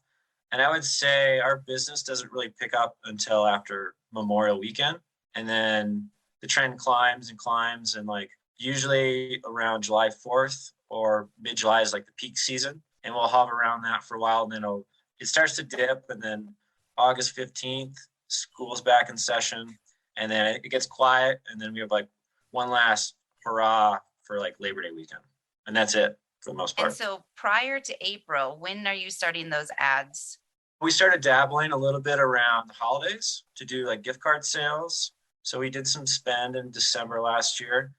And I would say our business doesn't really pick up until after Memorial weekend. And then the trend climbs and climbs, and usually around July 4th or mid-July is the peak season. And we'll hover around that for a while, and then it starts to dip, and then August 15th, school's back in session, and then it gets quiet, and then we have one last hurrah for Labor Day weekend. And that's it for the most part. And so prior to April, when are you starting those ads? We started dabbling a little bit around the holidays to do gift card sales. So we did some spend in December last year,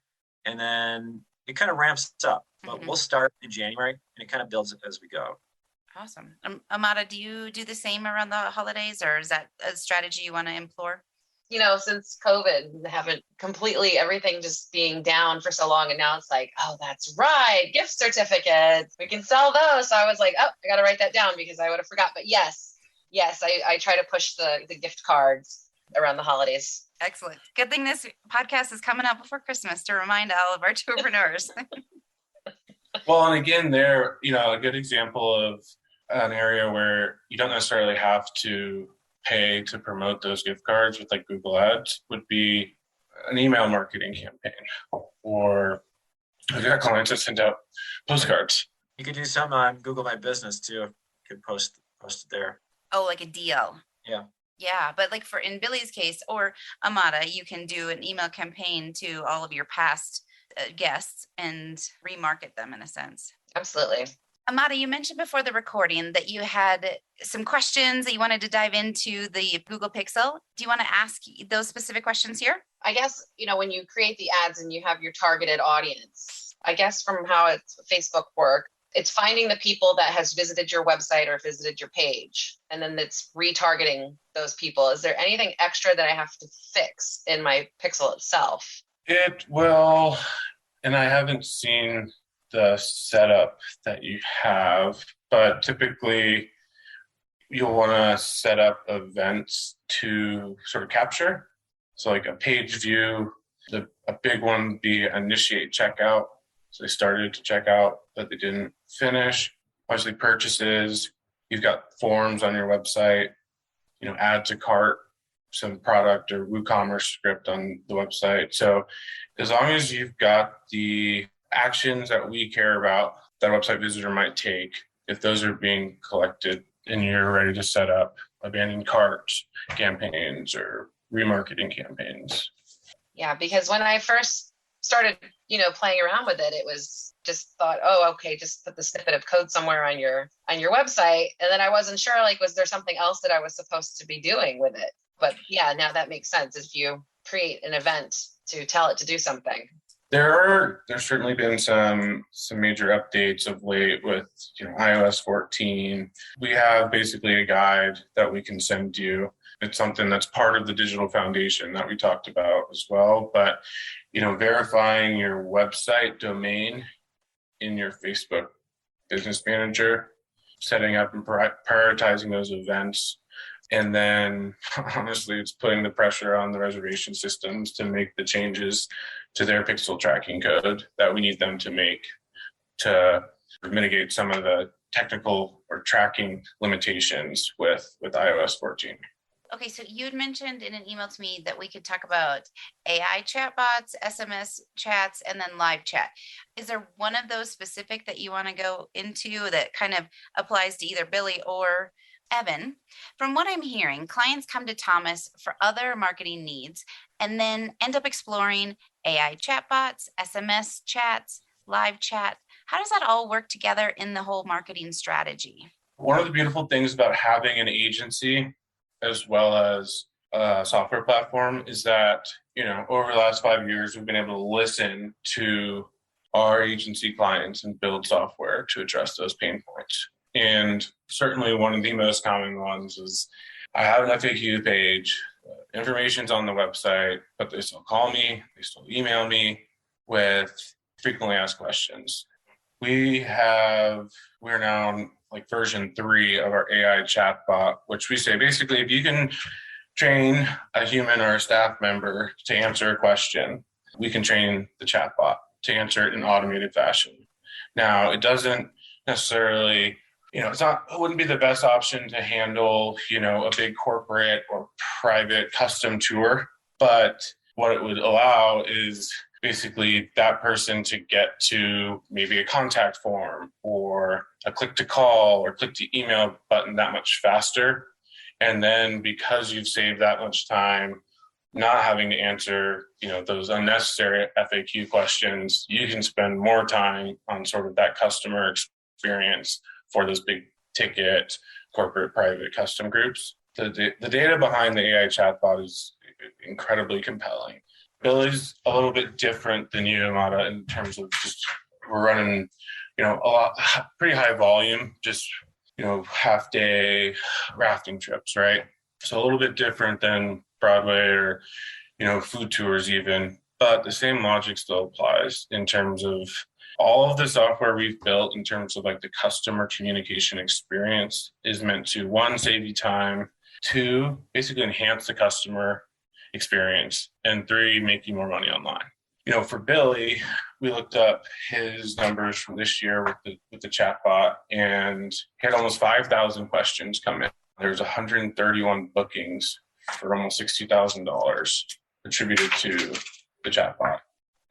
and then it kind of ramps up. But we'll start in January, and it kind of builds as we go. Awesome. Amada, do you do the same around the holidays, or is that a strategy you want to employ? Since COVID, haven't completely everything just being down for so long. And now it's oh, that's right. Gift certificates. We can sell those. So I was I got to write that down because I would have forgot. But yes, I try to push the gift cards around the holidays. Excellent. Good thing this podcast is coming up before Christmas to remind all of our tourpreneurs. Well, and again, there, a good example of an area where you don't necessarily have to pay to promote those gift cards with Google Ads would be an email marketing campaign, or I've got clients that send out postcards. You could do some on Google My Business too. You could post it there. Oh, like a DL. Yeah. Yeah, but in Billy's case, or Amada, you can do an email campaign to all of your past guests and remarket them in a sense. Absolutely. Amada, you mentioned before the recording that you had some questions that you wanted to dive into the Google Pixel. Do you want to ask those specific questions here? I guess, when you create the ads and you have your targeted audience, I guess from how it's Facebook work, it's finding the people that has visited your website or visited your page, and then it's retargeting those people. Is there anything extra that I have to fix in my Pixel itself? It will, and I haven't seen the setup that you have, but typically you'll want to set up events to sort of capture. So a page view, a big one would be initiate checkout. So they started to check out, but they didn't finish. obviously purchases. You've got forms on your website, add to cart, some product or WooCommerce script on the website. So as long as you've got the actions that we care about that a website visitor might take, if those are being collected and you're ready to set up abandoned carts campaigns or remarketing campaigns. Yeah, because when I first started, playing around with it, it was just thought, oh, okay, just put the snippet of code somewhere on your website. And then I wasn't sure, was there something else that I was supposed to be doing with it? But yeah, now that makes sense. If you create an event to tell it to do something. There's certainly been some major updates of late with iOS 14. We have basically a guide that we can send you. It's something that's part of the digital foundation that we talked about as well. But verifying your website domain in your Facebook Business Manager, setting up and prioritizing those events. And then honestly, it's putting the pressure on the reservation systems to make the changes to their pixel tracking code that we need them to make to mitigate some of the technical or tracking limitations with iOS 14. Okay, so you'd mentioned in an email to me that we could talk about AI chatbots, SMS chats, and then live chat. Is there one of those specific that you want to go into that kind of applies to either Billy or Evan? From what I'm hearing, clients come to Thomas for other marketing needs and then end up exploring AI chatbots, SMS chats, live chat. How does that all work together in the whole marketing strategy? One of the beautiful things about having an agency as well as a software platform is that, over the last 5 years, we've been able to listen to our agency clients and build software to address those pain points. And certainly one of the most common ones is I have an FAQ page, information's on the website, but they still call me, they still email me with frequently asked questions. We're now on version 3 of our AI chatbot, which we say basically if you can train a human or a staff member to answer a question, we can train the chatbot to answer it in automated fashion. Now, it doesn't necessarily, it wouldn't be the best option to handle, a big corporate or private custom tour, but what it would allow is basically that person to get to maybe a contact form or a click to call or click to email button that much faster. And then because you've saved that much time, not having to answer, those unnecessary FAQ questions, you can spend more time on sort of that customer experience for those big ticket corporate private custom groups. The data behind the AI chatbot is incredibly compelling. Billy's a little bit different than you, Amada, in terms of just we're running, pretty high volume, just, half day rafting trips, right? So a little bit different than Broadway or, food tours even, but the same logic still applies in terms of all of the software we've built in terms of the customer communication experience is meant to, 1, save you time, 2, basically enhance the customer experience, and 3, make you more money online. For Billy, we looked up his numbers from this year with the chatbot, and he had almost 5,000 questions come in. There's 131 bookings for almost $60,000 attributed to the chatbot.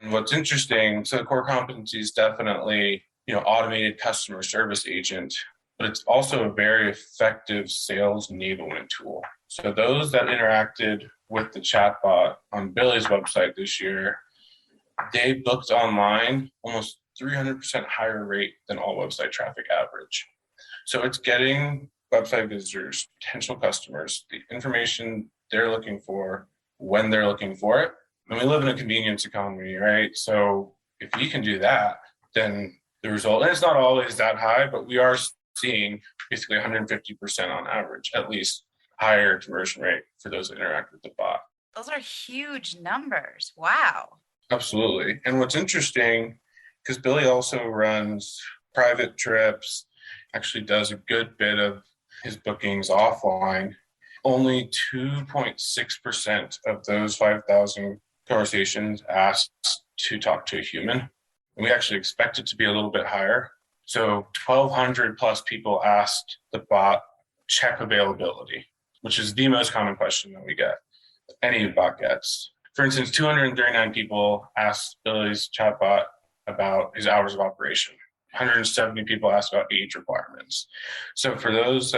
And what's interesting, so the core competency is definitely, automated customer service agent, but it's also a very effective sales enablement tool. So those that interacted with the chatbot on Billy's website this year, they booked online almost 300% higher rate than all website traffic average. So it's getting website visitors, potential customers, the information they're looking for when they're looking for it. And we live in a convenience economy, right? So if you can do that, then the result, and it's not always that high, but we are seeing basically 150% on average, at least, higher conversion rate for those that interact with the bot. Those are huge numbers. Wow. Absolutely. And what's interesting, because Billy also runs private trips, actually does a good bit of his bookings offline, only 2.6% of those 5,000 conversations asked to talk to a human. And we actually expect it to be a little bit higher. So 1,200 plus people asked the bot check availability, which is the most common question that we get, any bot gets. For instance, 239 people asked Billy's chatbot about his hours of operation. 170 people asked about age requirements. So for those,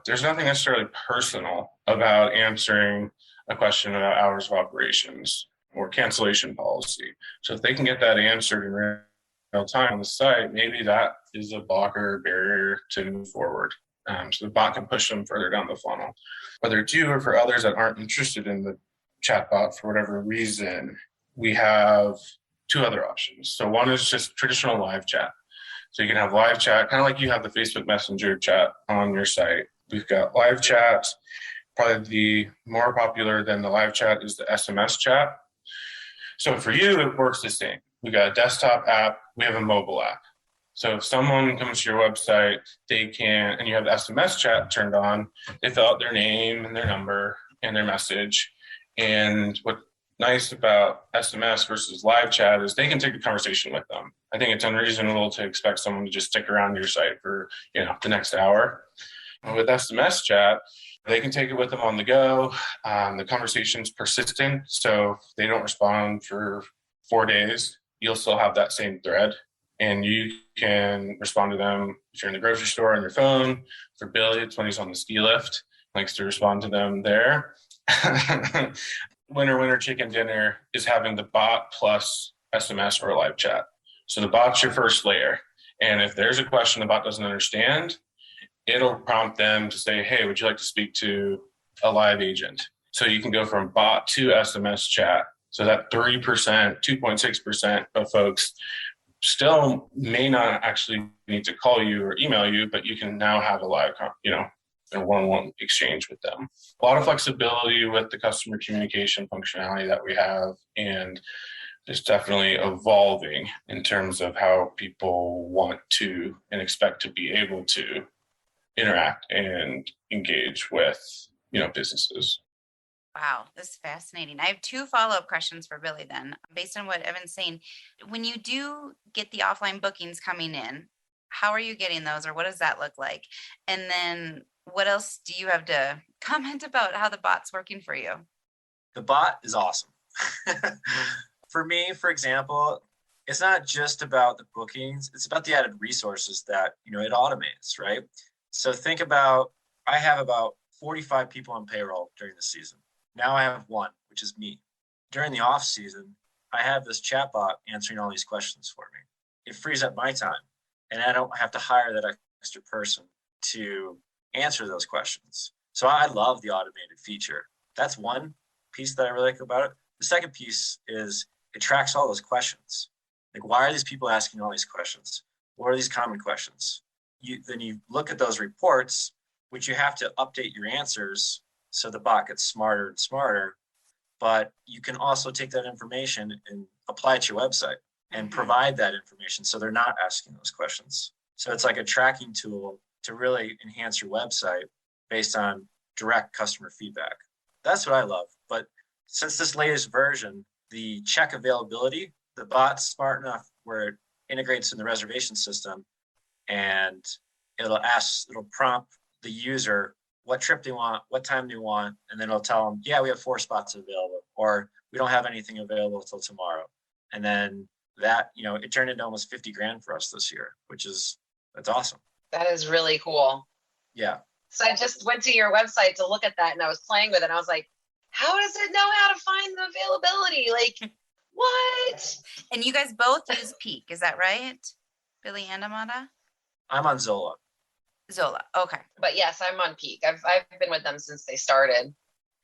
there's nothing necessarily personal about answering a question about hours of operations or cancellation policy. So if they can get that answered in real time on the site, maybe that is a blocker or barrier to move forward. So the bot can push them further down the funnel. Whether it's you or for others that aren't interested in the chatbot for whatever reason, we have two other options. So one is just traditional live chat. So you can have live chat, kind of like you have the Facebook Messenger chat on your site. We've got live chat. Probably the more popular than the live chat is the SMS chat. So for you, it works the same. We got a desktop app. We have a mobile app. So if someone comes to your website, they can, and you have the SMS chat turned on, they fill out their name and their number and their message. And what's nice about SMS versus live chat is they can take a conversation with them. I think it's unreasonable to expect someone to just stick around your site for, the next hour. With SMS chat, they can take it with them on the go. The conversation's persistent. So if they don't respond for 4 days, you'll still have that same thread. And you can respond to them if you're in the grocery store on your phone. For Billy, it's when he's on the ski lift. Likes to respond to them there. Winner chicken dinner is having the bot plus SMS or live chat. So the bot's your first layer. And if there's a question the bot doesn't understand, it'll prompt them to say, hey, would you like to speak to a live agent? So you can go from bot to SMS chat. So that 3%, 2.6% of folks still may not actually need to call you or email you, but you can now have a live, a one-on-one exchange with them. A lot of flexibility with the customer communication functionality that we have, and it's definitely evolving in terms of how people want to and expect to be able to interact and engage with, businesses. Wow, this is fascinating. I have two follow-up questions for Billy then. Based on what Evan's saying, when you do get the offline bookings coming in, how are you getting those, or what does that look like? And then what else do you have to comment about how the bot's working for you? The bot is awesome. For me, for example, it's not just about the bookings, it's about the added resources that, it automates, right? So think about, I have about 45 people on payroll during the season. Now I have one, which is me. During the off season, I have this chatbot answering all these questions for me. It frees up my time, and I don't have to hire that extra person to answer those questions. So I love the automated feature. That's one piece that I really like about it. The second piece is it tracks all those questions. Like, why are these people asking all these questions? What are these common questions? Then you look at those reports, which you have to update your answers so the bot gets smarter and smarter. But you can also take that information and apply it to your website and provide that information so they're not asking those questions. So it's like a tracking tool to really enhance your website based on direct customer feedback. That's what I love. But since this latest version, the check availability, the bot's smart enough where it integrates in the reservation system, and it'll prompt the user what trip they want, what time they want, and then it'll tell them, yeah, we have 4 spots available, or we don't have anything available until tomorrow. And then that, it turned into almost 50 grand for us this year, that's awesome. That is really cool. Yeah. So I just went to your website to look at that, and I was playing with it. And I was like, how does it know how to find the availability? Like, what? And you guys both use Peak, is that right? Billy and Amanda? I'm on Zola. Zola, okay. But yes, I'm on Peak. I've been with them since they started.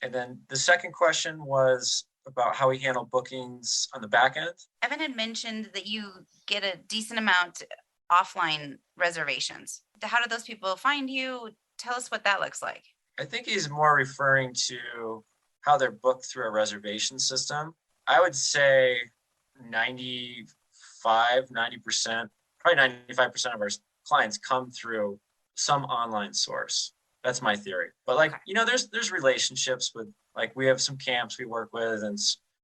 And then the second question was about how we handle bookings on the back end. Evan had mentioned that you get a decent amount offline reservations. How do those people find you? Tell us what that looks like. I think he's more referring to how they're booked through a reservation system. I would say 90%, probably 95% of our clients come through some online source. That's my theory. But there's relationships with, we have some camps we work with and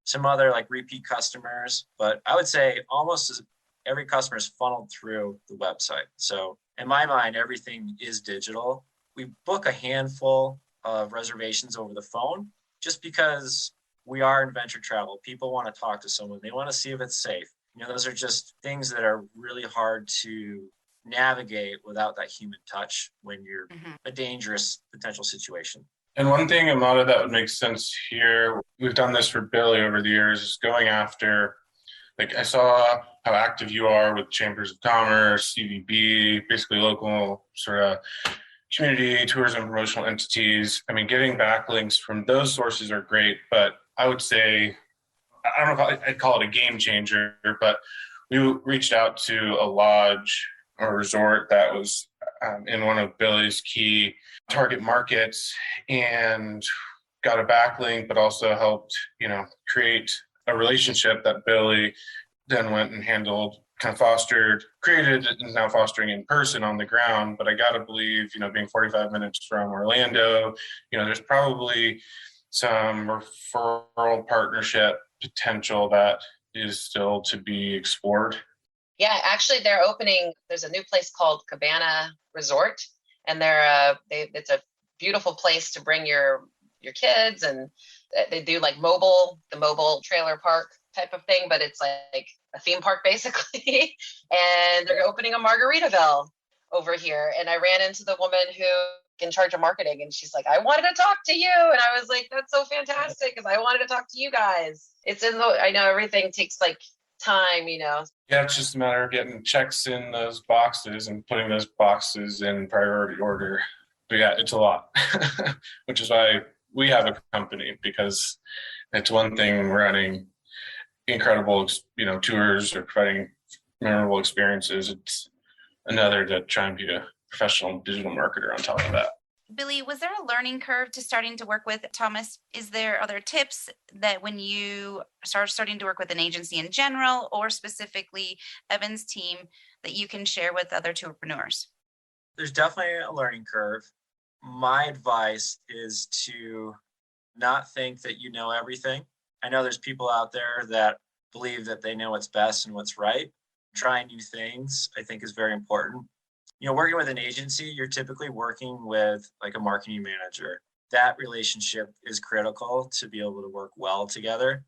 some other repeat customers. But I would say almost every customer is funneled through the website. So in my mind, everything is digital. We book a handful of reservations over the phone just because we are in venture travel. People want to talk to someone. They want to see if it's safe. Those are just things that are really hard to navigate without that human touch when you're a dangerous potential situation. And one thing, a lot of that would make sense here. We've done this for Billy over the years, is going after, like I saw how active you are with Chambers of Commerce, CVB, basically local sort of community, tourism, promotional entities. I mean, getting backlinks from those sources are great, but I would say, I don't know if I'd call it a game changer, but we reached out to a lodge or resort that was in one of Billy's key target markets and got a backlink, but also helped, create a relationship that Billy then went and handled, kind of fostered, created, and now fostering in person on the ground. But I got to believe, being 45 minutes from Orlando, there's probably some referral partnership potential that is still to be explored. Yeah, actually, there's a new place called Cabana Resort, and it's a beautiful place to bring your kids, and they do like the mobile trailer park type of thing, but it's like a theme park basically. And they're opening a Margaritaville over here. And I ran into the woman who in charge of marketing, and she's like, I wanted to talk to you. And I was like, that's so fantastic, because I wanted to talk to you guys. I know everything takes like time, Yeah, it's just a matter of getting checks in those boxes and putting those boxes in priority order. But yeah, it's a lot, which is why we have a company, because it's one thing running incredible, tours or providing memorable experiences. It's another to try and be a professional digital marketer on top of that. Billy, was there a learning curve to starting to work with TOMIS? Is there other tips that when you starting to work with an agency in general, or specifically Evan's team, that you can share with other tourpreneurs? There's definitely a learning curve. My advice is to not think that you know everything. I know there's people out there that believe that they know what's best and what's right. Trying new things, I think, is very important. Working with an agency, you're typically working with like a marketing manager. That relationship is critical to be able to work well together.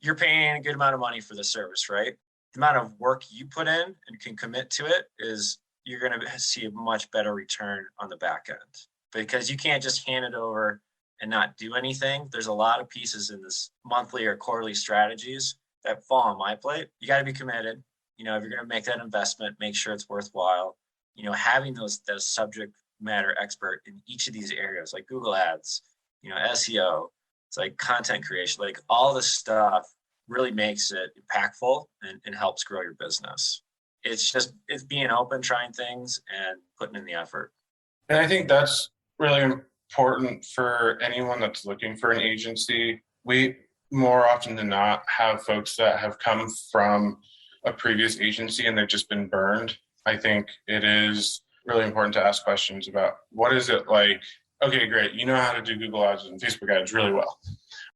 You're paying a good amount of money for the service, right? The amount of work you put in and can commit to it is you're going to see a much better return on the back end, because you can't just hand it over and not do anything. There's a lot of pieces in this monthly or quarterly strategies that fall on my plate. You got to be committed. If you're going to make that investment, make sure it's worthwhile. Having those subject matter expert in each of these areas, like Google Ads, SEO, it's like content creation, like all this stuff really makes it impactful and helps grow your business. It's being open, trying things, and putting in the effort. And I think that's really important for anyone that's looking for an agency. We more often than not have folks that have come from a previous agency and they've just been burned. I think it is really important to ask questions about what is it like? Okay, great. You know how to do Google Ads and Facebook ads really well.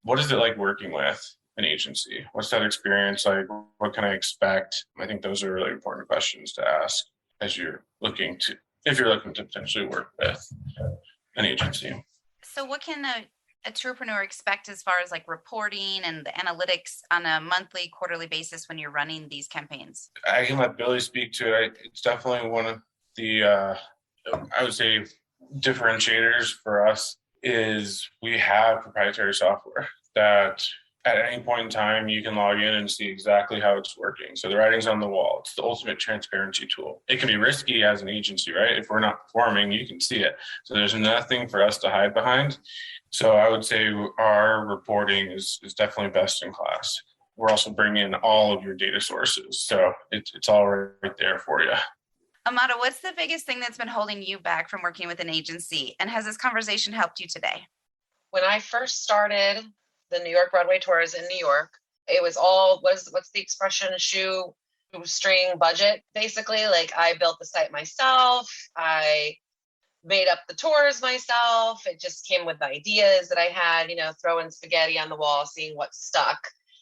What is it like working with an agency? What's that experience like? What can I expect? I think those are really important questions to ask if you're looking to potentially work with an agency. So what can a tourpreneur expect as far as like reporting and the analytics on a monthly, quarterly basis when you're running these campaigns? I can let Billy speak to it. It's definitely one of the, I would say, differentiators for us is we have proprietary software that at any point in time you can log in and see exactly how it's working. So the writing's on the wall. It's the ultimate transparency tool. It can be risky as an agency, right? If we're not performing, you can see it. So there's nothing for us to hide behind. So I would say our reporting is definitely best in class. We're also bringing in all of your data sources. So it's all right there for you. Amado, what's the biggest thing that's been holding you back from working with an agency? And has this conversation helped you today? When I first started the New York Broadway tours in New York, it was all, what's the expression, shoestring budget, basically. Like I built the site myself. I made up the tours myself. It just came with ideas that I had, throwing spaghetti on the wall, seeing what stuck.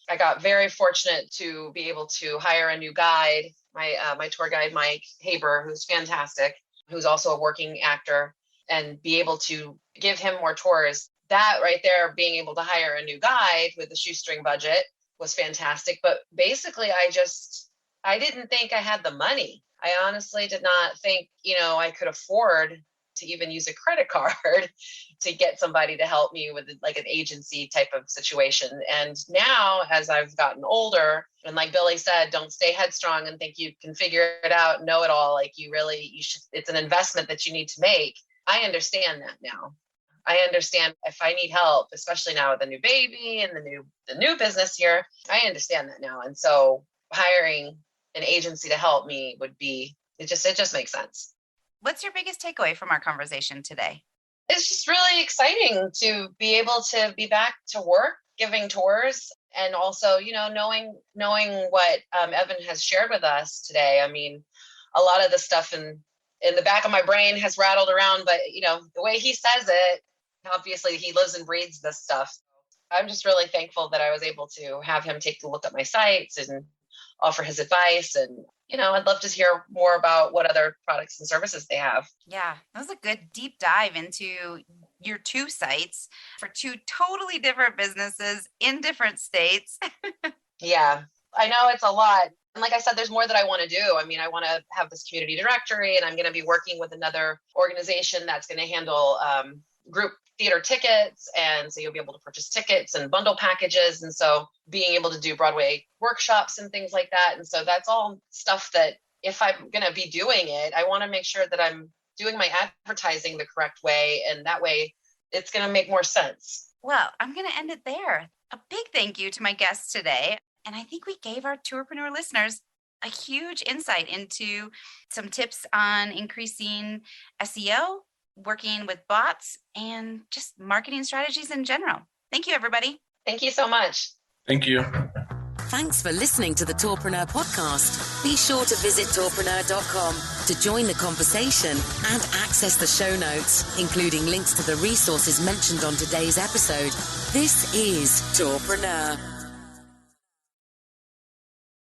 I got very fortunate to be able to hire a new guide my tour guide, Mike Haber, who's fantastic, who's also a working actor, and be able to give him more tours. That right there, being able to hire a new guide with the shoestring budget was fantastic. But basically, I didn't think I had the money. I honestly did not think, I could afford to even use a credit card to get somebody to help me with like an agency type of situation. And now, as I've gotten older, and like Billy said, don't stay headstrong and think you can figure it out, know it all. Like you should, it's an investment that you need to make. I understand that now. I understand if I need help, especially now with a new baby and the new business here, I understand that now. And so hiring an agency to help me it just makes sense. What's your biggest takeaway from our conversation today? It's just really exciting to be able to be back to work, giving tours, and also, knowing what Evan has shared with us today. I mean, a lot of the stuff in the back of my brain has rattled around, but the way he says it, obviously he lives and breathes this stuff. I'm just really thankful that I was able to have him take a look at my sites and offer his advice. And, I'd love to hear more about what other products and services they have. Yeah, that was a good deep dive into your two sites for two totally different businesses in different states. Yeah, I know it's a lot. And like I said, there's more that I want to do. I mean, I want to have this community directory, and I'm going to be working with another organization that's going to handle group theater tickets. And so you'll be able to purchase tickets and bundle packages. And so being able to do Broadway workshops and things like that. And so that's all stuff that if I'm going to be doing it, I want to make sure that I'm doing my advertising the correct way. And that way it's going to make more sense. Well, I'm going to end it there. A big thank you to my guests today. And I think we gave our Tourpreneur listeners a huge insight into some tips on increasing SEO, working with bots, and just marketing strategies in general. Thank you, everybody. Thank you so much. Thank you. Thanks for listening to the Tourpreneur podcast. Be sure to visit tourpreneur.com to join the conversation and access the show notes, including links to the resources mentioned on today's episode. This is Tourpreneur.